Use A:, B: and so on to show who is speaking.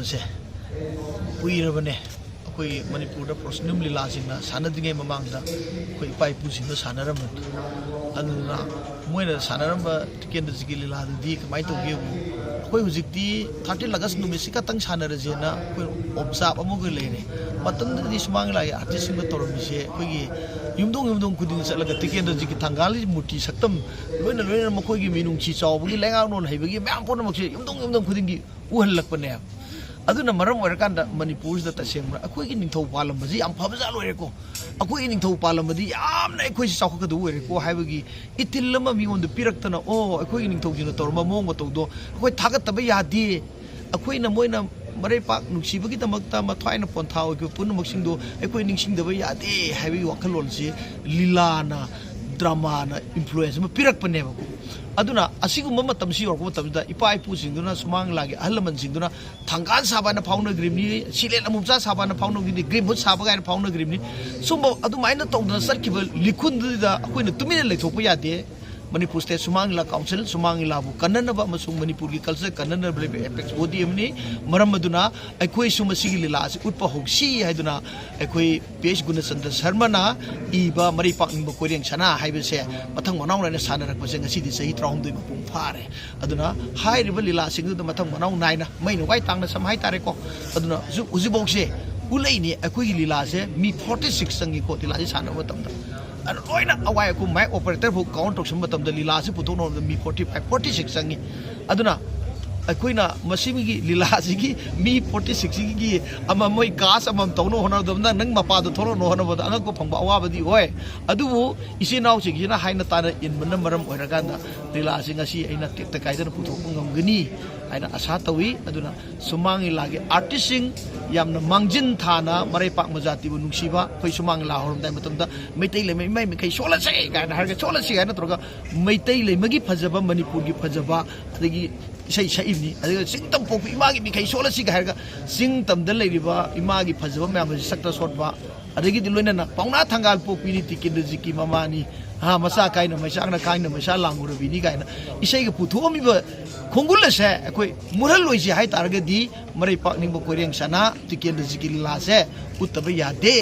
A: ꯆꯠꯄꯁꯦ ꯀꯨꯏꯔꯕꯅꯦ ꯑꯩꯈꯣꯏ ꯃꯅꯤꯄꯨꯔꯗ ꯄ꯭ꯔꯣꯐꯦꯁꯅꯦꯜ ꯂꯤꯂꯥꯁꯤꯡꯅ ꯁꯥꯟꯅꯗ꯭ꯔꯤꯉꯩ ꯃꯃꯥꯡꯗ ꯑꯩꯈꯣꯏ ꯏꯄꯥ ꯏꯄꯨꯁꯤꯡꯗ ꯁꯥꯟꯅꯔꯝꯕꯅꯤ ꯑꯗꯨꯅ ꯃꯣꯏꯅ ꯁꯥꯟꯅꯔꯝꯕ ꯇꯤꯀꯦꯟꯗ꯭ꯔꯖꯤꯠꯀꯤ ꯂꯤꯂꯥꯗꯨꯗꯤ ꯀꯃꯥꯏꯅ ꯇꯧꯒꯦꯕꯨ ꯑꯩꯈꯣꯏ ꯍꯧꯖꯤꯛꯇꯤ 13 ꯑꯥꯒꯁ ꯅꯨꯃꯤꯠꯁꯤ ꯈꯛꯇꯪ ꯁꯥꯟꯅꯔꯁꯦꯅ ꯑꯩꯈꯣꯏ ꯑꯣꯞꯖꯥꯞ ꯑꯃꯒ ꯂꯩꯔꯦ ꯃꯇꯝꯗꯨꯗꯗꯤ ꯁꯨꯃꯥꯡ ꯂꯤꯂꯥꯒꯤ ꯑꯥꯔꯇꯤꯁꯁꯤꯡꯅ ꯇꯧꯔꯝꯃꯤꯁꯦ ꯑꯩꯈꯣꯏꯒꯤ ꯌꯨꯝꯊꯣꯡ ꯈꯨꯗꯤꯡꯗ ꯆꯠꯂꯒ ꯇꯤꯀꯦꯟꯗ꯭ꯔꯖꯤꯠꯀꯤ ꯊꯪꯒꯥꯜꯒꯤ ꯃꯨꯔꯇꯤ ꯁꯛꯇꯝ ꯂꯣꯏꯅ ꯃꯈꯣꯏꯒꯤ ꯃꯤꯅꯨꯡꯁꯤ ꯆꯥꯎꯕꯒꯤ ꯂꯩꯉꯥꯛꯂꯣꯟ ꯍꯩꯕꯒꯤ ꯃꯌꯥꯝ ꯄꯨꯝꯅꯃꯛꯁꯦ ꯌꯨꯝꯊꯣꯡ ꯈꯨꯗꯤꯡꯒꯤ ꯎꯍꯜꯂꯛꯄꯅꯦ ꯑꯗꯨꯅ ꯃꯔꯝ ꯑꯣꯏꯔꯀꯥꯟꯗ ꯃꯅꯤꯄꯨꯔꯁꯤꯗ ꯇꯁꯦꯡꯅ ꯑꯩꯈꯣꯏꯒꯤ ꯅꯤꯡꯊꯧ ꯄꯥꯜꯂꯝꯕꯁꯤ ꯌꯥꯝ ꯐꯕꯖꯥꯠ ꯑꯣꯏꯔꯦꯀꯣ ꯑꯩꯈꯣꯏꯒꯤ ꯅꯤꯡꯊꯧ ꯄꯥꯜꯂꯝꯕꯗꯤ ꯌꯥꯝꯅ ꯑꯩꯈꯣꯏꯁꯤ ꯆꯥꯎꯈꯠꯀꯗꯕ ꯑꯣꯏꯔꯦꯀꯣ ꯍꯥꯏꯕꯒꯤ ꯏꯊꯤꯜ ꯑꯃ ꯃꯤꯉꯣꯟꯗ ꯄꯤꯔꯛꯇꯅ ꯑꯩꯈꯣꯏꯒꯤ ꯅꯤꯡꯊꯧꯁꯤꯡꯅ ꯇꯧꯔꯝꯕ ꯃꯑꯣꯡ ꯃꯇꯧꯗꯣ ꯑꯩꯈꯣꯏ ꯊꯥꯒꯠꯇꯕ ꯌꯥꯗꯦ ꯑꯩꯈꯣꯏꯅ ꯃꯣꯏꯅ ꯃꯔꯩꯄꯥꯛ ꯅꯨꯡꯁꯤꯕꯒꯤꯗꯃꯛꯇ ꯃꯊ꯭ꯋꯥꯏꯅ ꯄꯣꯟꯊꯥ ꯑꯣꯏꯈꯤꯕ ꯄꯨꯝꯅꯃꯛꯁꯤꯡꯗꯣ ꯑꯩꯈꯣꯏ ꯅꯤꯡꯁꯤꯡꯗꯕ ꯌꯥꯗꯦ ꯍꯥꯏꯕꯒꯤ ꯋꯥꯈꯜꯂꯣꯟꯁꯤ ꯂꯤꯂꯥꯅ ꯗ꯭ꯔꯃꯥꯅ ꯏꯟꯐ꯭ꯂꯨꯌꯦꯟꯁ ꯑꯃ ꯄꯤꯔꯛꯄꯅꯦꯕꯀꯣ ꯑꯗꯨꯅ ꯑꯁꯤꯒꯨꯝꯕ ꯃꯇꯝꯁꯤ ꯌꯧꯔꯛꯄ ꯃꯇꯝꯗ ꯏꯄꯥ ꯏꯄꯨꯁꯤꯡꯗꯨꯅ ꯁꯨꯃꯥꯡ ꯂꯤꯂꯥꯒꯤ ꯑꯍꯜ ꯂꯃꯟꯁꯤꯡꯗꯨꯅ ꯊꯥꯡꯒꯥꯜ ꯁꯥꯕꯅ ꯐꯥꯎꯅꯈ꯭ꯔꯤꯕꯅꯤ ꯁꯤꯂꯦꯟ ꯑꯃꯨꯛꯆꯥ ꯁꯥꯕꯅ ꯐꯥꯎꯅꯈ꯭ꯔꯤꯕꯅꯤ ꯒ꯭ꯔꯤꯝ ꯍꯨꯠ ꯁꯥꯕ ꯀꯥꯏꯅ ꯐꯥꯎꯅꯈ꯭ꯔꯤꯕꯅꯤ ꯁꯨꯝꯕ ꯑꯗꯨꯃꯥꯏꯅ ꯇꯧꯗꯅ ꯆꯠꯈꯤꯕ ꯂꯤꯈꯨꯟꯗꯨꯗ ꯑꯩꯈꯣꯏꯅ ꯇꯨꯃꯤꯟꯅ ꯂꯩꯊꯣꯛꯄ ꯌꯥꯗꯦ ꯃꯅꯤꯄꯨꯔ ꯁ꯭ꯇꯦꯠ ꯁꯨꯃꯥꯡ ꯂꯤꯂꯥ ꯀꯥꯎꯟꯁꯤꯜ ꯁꯨꯃꯥꯡ ꯂꯤꯂꯥꯕꯨ ꯀꯟꯅꯅꯕ ꯑꯃꯁꯨꯡ ꯃꯅꯤꯄꯨꯔꯒꯤ ꯀꯜꯆꯔ ꯀꯟꯅꯅꯕ ꯂꯩꯕ ꯑꯦꯄꯦꯛꯁ ꯕꯣꯗꯤ ꯑꯃꯅꯤ ꯃꯔꯝ ꯑꯗꯨꯅ ꯑꯩꯈꯣꯏꯁꯨ ꯃꯁꯤꯒꯤ ꯂꯤꯂꯥ ꯑꯁꯤ ꯎꯠꯄ ꯍꯧꯁꯤ ꯍꯥꯏꯗꯨꯅ ꯑꯩꯈꯣꯏ ꯄꯤ.ꯑꯩꯆ. ꯒꯨꯅꯆꯟꯗ꯭ꯔ ꯁꯔꯃꯅ ꯏꯕ ꯃꯔꯩ ꯄꯥꯛꯅꯤꯡꯕ ꯀꯣꯏꯔꯦꯡ ꯁꯅꯥ ꯍꯥꯏꯕꯁꯦ ꯃꯊꯪ ꯃꯅꯥꯎ ꯅꯥꯏꯅ ꯁꯥꯟꯅꯔꯛꯄꯁꯦ ꯉꯁꯤꯗꯤ ꯆꯍꯤ 13 ꯃꯄꯨꯡ ꯐꯥꯔꯦ ꯑꯗꯨꯅ ꯍꯥꯏꯔꯤꯕ ꯂꯤꯂꯥꯁꯤꯡꯗꯨꯗ ꯃꯊꯪ ꯃꯅꯥꯎ ꯅꯥꯏꯅ ꯃꯩꯅ ꯋꯥꯏ ꯇꯥꯡꯅ ꯁꯝ ꯍꯥꯏꯇꯥꯔꯦꯀꯣ ꯑꯗꯨꯅ ꯍꯧꯖꯤꯛꯐꯥꯎꯁꯦ ꯎꯠꯂꯛꯏꯅꯤ ꯑꯩꯈꯣꯏꯒꯤ ꯂꯤꯂꯥꯁꯦ ꯃꯤ 46 ꯆꯪꯉꯤꯀꯣ ꯂꯤꯂꯥꯁꯦ ꯁꯥꯟꯅꯕ ꯃꯇꯝꯗ ꯂꯣꯏꯅ ꯑꯋꯥꯏ ꯑꯀꯨꯝ ꯃꯥꯏꯛ ꯑꯣꯄꯔꯦꯇꯔꯐꯥꯎ ꯀꯥꯎꯟ ꯇꯧꯁꯟꯕ ꯃꯇꯝꯗ ꯂꯤꯂꯥꯁꯤ ꯄꯨꯊꯣꯛꯅꯕꯗ ꯃꯤ 46 ꯆꯪꯉꯤ ꯑꯗꯨꯅ ꯑꯩꯈꯣꯏꯅ ꯃꯁꯤꯒꯤ ꯂꯤꯂꯥꯁꯤꯒꯤ ꯃꯤ 46ꯒꯤ ꯃꯣꯏ ꯀꯥꯁ ꯑꯃꯃꯝ ꯇꯧꯅꯕ ꯍꯣꯠꯅꯕꯗ ꯅꯪ ꯃꯄꯥꯗꯣ ꯊꯣꯛꯂꯛꯅꯕ ꯍꯣꯠꯅꯕꯗ ꯑꯉꯛꯄ ꯐꯪꯕ ꯑꯋꯥꯕꯗꯤ ꯑꯣꯏ ꯑꯗꯨꯕꯨ ꯏꯆꯤꯜ ꯏꯅꯥꯎꯁꯤꯡꯁꯤꯅ ꯍꯥꯏꯅ ꯇꯥꯅ ꯏꯟꯕꯅ ꯃꯔꯝ ꯑꯣꯏꯔꯀꯥꯟꯗ ꯂꯤꯂꯥꯁꯤ ꯉꯁꯤ ꯑꯩꯅ ꯇꯦꯛꯇ ꯀꯥꯏꯗꯅ ꯄꯨꯊꯣꯛꯄ ꯉꯝꯒꯅꯤ ꯍꯥꯏꯅ ꯑꯁꯥ ꯇꯧꯏ ꯑꯗꯨꯅ ꯁꯨꯃꯥꯡ ꯂꯤꯂꯥꯒꯤ ꯑꯥꯔꯇꯤꯁꯁꯤꯡ ꯌꯥꯝꯅ ꯃꯥꯡꯖꯤꯟ ꯊꯥꯅ ꯃꯔꯩꯄꯥꯛ ꯃꯖꯥꯇꯤꯕꯨ ꯅꯨꯡꯁꯤꯕ ꯑꯩꯈꯣꯏ ꯁꯨꯃꯥꯡ ꯂꯤꯂꯥ ꯍꯧꯔꯝꯗꯥꯏ ꯃꯇꯝꯗ ꯃꯩꯇꯩ ꯂꯩꯃ ꯏꯃꯥꯏ ꯃꯈꯩ ꯁꯣꯜꯂꯁꯦ ꯀꯥꯏꯅ ꯍꯥꯏꯔꯒ ꯁꯣꯜꯂꯁꯤ ꯀꯥꯏꯅ ꯇꯧꯔꯒ ꯃꯩꯇꯩ ꯂꯩꯃꯒꯤ ꯐꯖꯕ ꯃꯅꯤꯄꯨꯔꯒꯤ ꯐꯖꯕ ꯑꯗꯒꯤ ꯏꯁꯩ ꯁꯛꯏꯕꯅꯤ ꯑꯗꯨꯒ ꯆꯤꯡꯇꯝ ꯄꯣꯛꯄ ꯏꯃꯥꯒꯤ ꯃꯤꯈꯩ ꯁꯣꯜꯂꯁꯤꯒ ꯍꯥꯏꯔꯒ ꯆꯤꯡꯇꯝꯗ ꯂꯩꯔꯤꯕ ꯏꯃꯥꯒꯤ ꯐꯖꯕ ꯃꯌꯥꯝꯁꯤ ꯁꯛꯇ ꯁꯣꯠꯄ ꯑꯗꯒꯤꯗꯤ ꯂꯣꯏꯅꯅ ꯄꯥꯎꯅꯥ ꯊꯪꯒꯥꯜ ꯄꯣꯛꯄꯤꯅꯤ ꯇꯤꯀꯦꯟꯗ꯭ꯔꯖꯤꯠꯀꯤ ꯃꯃꯥꯅꯤ ꯃꯆꯥ ꯀꯥꯏꯅ ꯃꯩꯆꯥꯛꯅ ꯀꯥꯏꯅ ꯃꯩꯁꯥ ꯂꯥꯡꯉꯨꯔꯕꯤꯅꯤ ꯀꯥꯏꯅ ꯏꯁꯩꯒ ꯄꯨꯊꯣꯛꯑꯝꯃꯤꯕ ꯈꯣꯡꯒꯨꯜ ꯑꯁꯦ ꯑꯩꯈꯣꯏ ꯃꯨꯠꯍꯜꯂꯣꯏꯁꯤ ꯍꯥꯏꯇꯥꯔꯒꯗꯤ ꯃꯔꯩ ꯄꯥꯛꯅꯤꯡꯕ ꯀꯣꯏꯔꯦꯡ ꯁꯅꯥ ꯇꯤꯀꯦꯟꯗ꯭ꯔꯖꯤꯠꯀꯤ ꯂꯤꯂꯥꯁꯦ ꯎꯠꯇꯕ ꯌꯥꯗꯦ